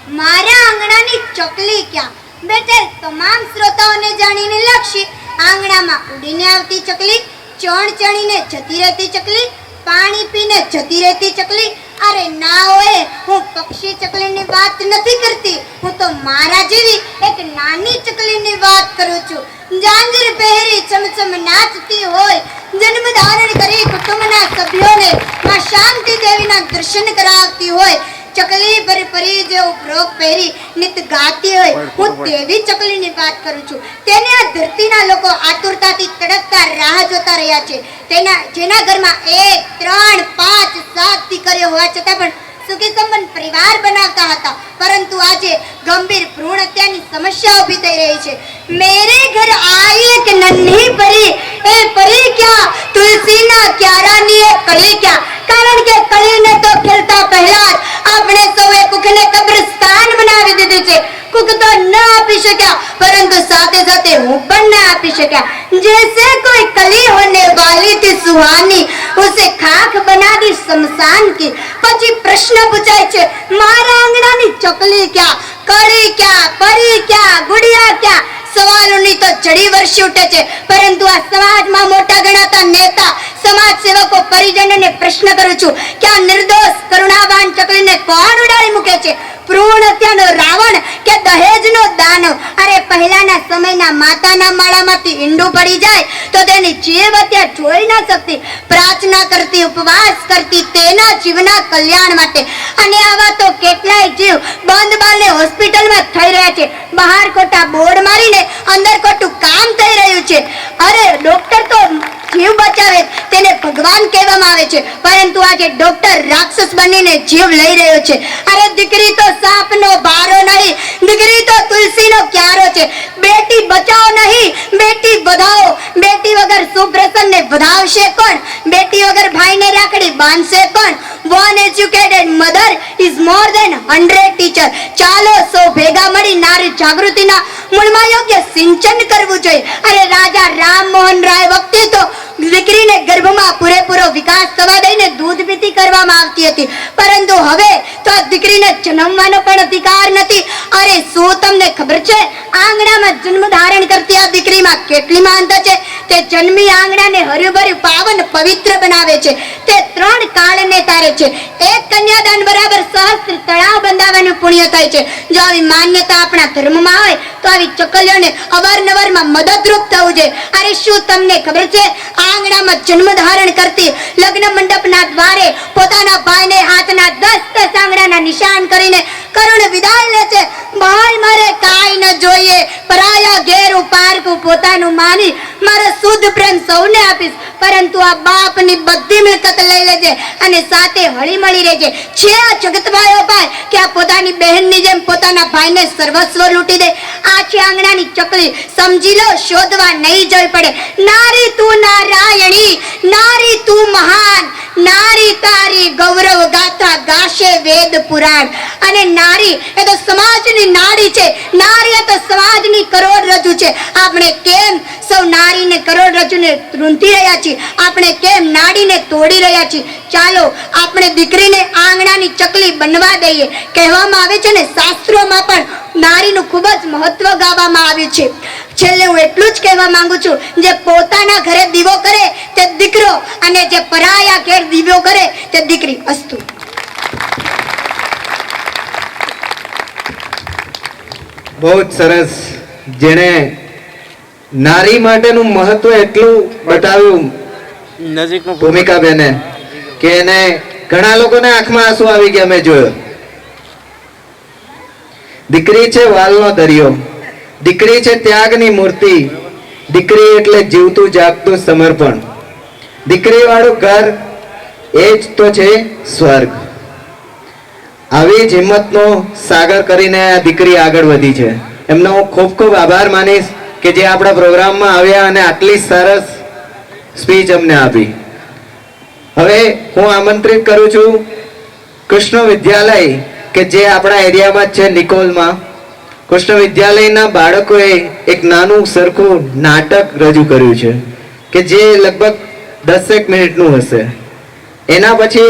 મારા આંગણાની ચકલી ક્યાં? બેઠેલ તમામ શ્રોતાઓને જાણીને લક્ષી આંગણામાં ઉડીને આવતી ચકલી, ચણ ચણીને જતી રહેતી ચકલી, પાણી પીને જતી રહેતી ચકલી. અરે ના હોય, હું પક્ષી ચકલીની વાત નથી કરતી, હું તો મારા જેવી એક નાની ચકલીની વાત કરું છું. જાંજર પહેરી ચમચમ નાચતી હોય, જન્મ ધારણ કરી કુટુંબના સભ્યોને માં શાંતિ દેવીના દર્શન કરાવતી હોય, ચકલી પર પરી જેવું ફ્રોક પહેરી નિત ગાતી હોય, હું તેવી ચકલીની વાત કરું છું. તેને આ ધરતીના લોકો આતુરતાથી તડપતા રાહ જોતા રહ્યા છે. જેના ઘરમાં 1, 3, 5, 7 દીકરીઓ હોવા છતાં પણ સુખી સંપન્ન પરિવાર બનાવતા હતા, પરંતુ આજે ગંભીર ભ્રૂણ હત્યાની સમસ્યા ઊભી થઈ રહી છે. મેરે ઘર આઈ એક નન્હી પરી, એ પરી ક્યાં? તુલસીના ક્યારાની એ કળી ક્યાં? કારણ કે કળીને તો ખેલતા પહેલા જ આપણે સૌએ કુખને કબ્રસ્તાન બનાવી દીધી છે. કુખ તો ન આપી શક્યા, પરંતુ સાથે સાથે હું પણ ન આપી શક્યા. जैसे कोई कली होने वाली थी सुहानी, उसे खाक बना दी शमशान की. પછી પ્રશ્ન પૂછાય છે, મારા આંગણાની ચકલી ક્યાં? કળી ક્યાં? પરી ક્યાં? ગુડિયા ક્યાં? સવાલોની તો ચડી વર્ષી ઉઠે છે, પરંતુ આ સમાજમાં મોટા ગણાતા નેતા, સમાજ સેવકો, પરિજનોને પ્રશ્ન કરું છું કે આ નિર્દોષ કરુણાવાન ચકલીને કોણ ઉડાડી મૂકે છે? ભ્રૂણ હત્યાનો રાવણ કે દહેજનો દાનવ? અરે પહેલાના સમયના માતાના માળામાંથી ઈંડું પડી જાય તો તેની જીવ હત્યા જોઈ ન શકતી, પ્રાર્થના કરતી, ઉપવાસ કરતી તેના જીવના કલ્યાણ માટે. અને આવા તો કેટલાય જીવ બંધ બારણે હોસ્પિટલમાં થઈ રહ્યા છે. બહાર ખોટા બોર્ડ મારીને અંદર ખોટું કામ થઈ રહ્યું છે. અરે ડોક્ટર તો જીવ બચાવે તેને ભગવાન કહેવામાં આવે છે, પરંતુ આજે ડોક્ટર રાક્ષસ બનીને જીવ લઈ રહ્યો છે. અરે દીકરી તો સાપનો બારો નહીં, દીકરી તો તુલસીનો ક્યારો છે. બેટી બચાવો નહીં, બેટી વધાવો. બેટી વગર સુપ્રસન્નને વધાવશે કોણ? બેટી વગર ભાઈને રાખડી બાંધશે કોણ? One educated mother is more than 100 teacher. ચાલો સૌ ભેગા મળી નારી જાગૃતિના મૂળમાં યોગ્ય સિંચન કરવું જોઈએ. અરે રાજા રામ મોહન રાય વખતે તો દીકરીને ગર્ભમાં પૂરેપૂરો વિકાસ થવા દઈને દૂધ પીતી કરવામાં આવતી હતી, પરંતુ હવે તો આ દીકરીને જન્મવાનો પણ અધિકાર નથી. અરે શું તમને ખબર છે, આંગણામાં જન્મ ધારણ કરતી આ દીકરીમાં કેટલી મહાનતા છે? તે જન્મી આંગણાને હર્યુભર્યું, પાવન, પવિત્ર બનાવે છે. તે 3 કાળને તારે છે. એક કન્યાદાન બરાબર સહસ્ત્ર તળાવ બંધાવવાનું પુણ્ય થાય છે. જો આવી માન્યતા આપણા ધર્મમાં હોય તો આવી ચકલીઓને અવારનવારમાં મદદરૂપ થવું જોઈએ. અરે શું તમને ખબર છે, આંગણામાં જન્મ ધારણ કરતી લગ્ન મંડપના દ્વારે પોતાના ભાઈને હાથના 10 આંગળાના નિશાન કરીને કરુણ વિદાય લે છે. ભાઈ મારે કાઈ ન જોઈએ, પરાયા ઘેરું પારકું પોતાનું માની મારો શુદ્ધ પ્રેમ સૌને આપીશ, પરંતુ આ બાપની બધી મિલકત લઈ લેજે અને સાથે હળી મળી રહેજે. છે આ જગતભાઈઓ ભાઈ કે આ પોતાની બહેનની જેમ પોતાના ભાઈને સર્વસ્વ લૂંટી દે? આ છે આંગણાની ચકલી. સમજી લો, શોધવા નહીં જવી પડે. નારી તું નારાયણી, નારી તું મહાન, નારી તારી ગૌરવ ગાથા ગાશે વેદ પુરાણ. અને નારી એ તો સમાજની નાડી છે, નારી એ તો સમાજની કરોડરજ્જુ છે. આપણે કેમ સૌ નારીને કરોડરજ્જુને રૂંધી રહ્યા છીએ? આપણે કેમ નાડીને તોડી રહ્યા છીએ? ચાલો આપણે દીકરીને આંગણાની ચકલી બનવા દઈએ. કહેવામાં આવે છે ને, શાસ્ત્રોમાં પણ નારીનું ખૂબ જ મહત્વ ગાવામાં આવ્યું છે. છેલ્લે હું એટલું જ કહેવા માંગુ છું, જે પોતાના ઘરે દીવો કરે તે દીકરો, અને જે પરાયા ઘેર દીવો કરે તે દીકરી. અસ્તુ. બહુ જ સરસ. જેણે નારી માટેનું મહત્વ એટલું બતાવ્યું ભૂમિકા બેને કે એને ઘણા લોકોને આંખમાં આંસુ આવી ગયા. મેં જોયો. દીકરી છે વાલનો દરિયો, દીકરી છે ત્યાગની મૂર્તિ, દીકરી એટલે જીવતું જાગતું સમર્પણ. દીકરી વાળું ઘર એ જ તો છે સ્વર્ગ. આવી જ હિંમતનો સાગર કરીને આ દીકરી આગળ વધી છે. એમનો હું ખૂબ ખૂબ આભાર માનીશ કે જે આપણા પ્રોગ્રામમાં આવ્યા અને આટલી સરસ સ્પીચ અમને આપી. હવે હું આમંત્રિત કરું છું કૃષ્ણ વિદ્યાલય કે જે આપણા એરિયામાં છે, નિકોલમાં. કૃષ્ણ વિદ્યાલયના બાળકોએ એક નાનું સરખું નાટક રજૂ કર્યું છે કે જે લગભગ 10 મિનિટનું હશે. એના પછી